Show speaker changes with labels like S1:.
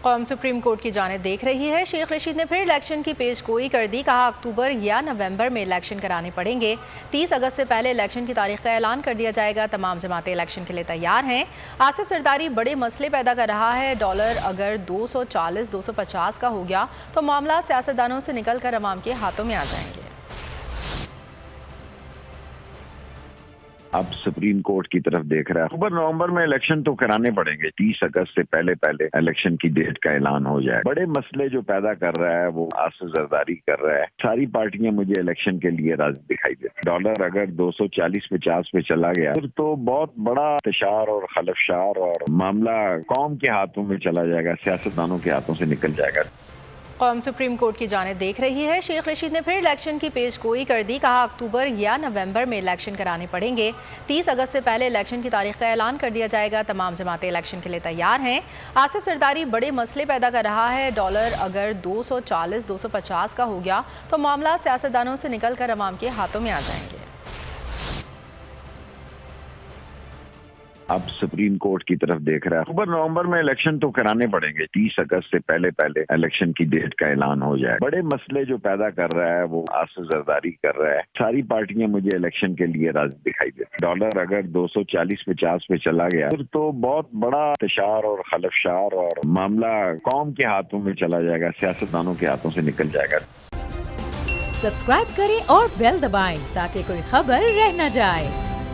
S1: قوم supreme court کی جانب دیکھ رہی ہے۔ شیخ رشید نے پھر الیکشن کی پیش گوئی کر دی، کہا اکتوبر یا نومبر میں الیکشن کرانے پڑیں گے۔ 30 اگست سے پہلے الیکشن کی تاریخ کا اعلان کر دیا جائے گا۔ تمام جماعتیں الیکشن کے لیے تیار ہیں۔ آصف زرداری بڑے مسئلے پیدا کر رہا ہے۔ ڈالر اگر 240 250 کا ہو گیا تو معاملات سیاستدانوں سے نکل کر عوام کے ہاتھوں میں آ جائیں گے۔
S2: اب سپریم کورٹ کی طرف دیکھ رہا ہے۔ اکتوبر نومبر میں الیکشن تو کرانے پڑیں گے۔ 30 اگست سے پہلے الیکشن کی ڈیٹ کا اعلان ہو جائے۔ بڑے مسئلے جو پیدا کر رہا ہے وہ آصف زرداری کر رہا ہے۔ ساری پارٹیاں مجھے الیکشن کے لیے راضی دکھائی دیتی۔ ڈالر اگر 240-50 پہ چلا گیا پھر تو بہت بڑا انتشار اور خلفشار اور معاملہ قوم کے ہاتھوں میں چلا جائے گا، سیاستدانوں کے ہاتھوں سے نکل جائے گا۔
S1: قوم سپریم کورٹ کی جانب دیکھ رہی ہے۔ شیخ رشید نے پھر الیکشن کی پیش گوئی کر دی، کہا اکتوبر یا نومبر میں الیکشن کرانے پڑیں گے۔ 30 اگست سے پہلے الیکشن کی تاریخ کا اعلان کر دیا جائے گا۔ تمام جماعتیں الیکشن کے لیے تیار ہیں۔ آصف زرداری بڑے مسئلے پیدا کر رہا ہے۔ ڈالر اگر 240 250 کا ہو گیا تو معاملات سیاستدانوں سے نکل کر عوام کے ہاتھوں میں آ جائیں گے۔
S2: اب سپریم کورٹ کی طرف دیکھ رہا ہے۔ اکتوبر نومبر میں الیکشن تو کرانے پڑیں گے۔ 30 اگست سے پہلے الیکشن کی ڈیٹ کا اعلان ہو جائے۔ بڑے مسئلے جو پیدا کر رہا ہے وہ آصف زرداری کر رہا ہے۔ ساری پارٹیاں مجھے الیکشن کے لیے راضی دکھائی دیتی۔ ڈالر اگر 240-50 پہ چلا گیا پھر تو بہت بڑا انتشار اور خلفشار اور معاملہ قوم کے ہاتھوں میں چلا جائے گا، سیاستدانوں کے ہاتھوں سے نکل جائے گا۔
S3: سبسکرائب کریں اور بیل دبائیں تاکہ کوئی خبر رہ نہ جائے۔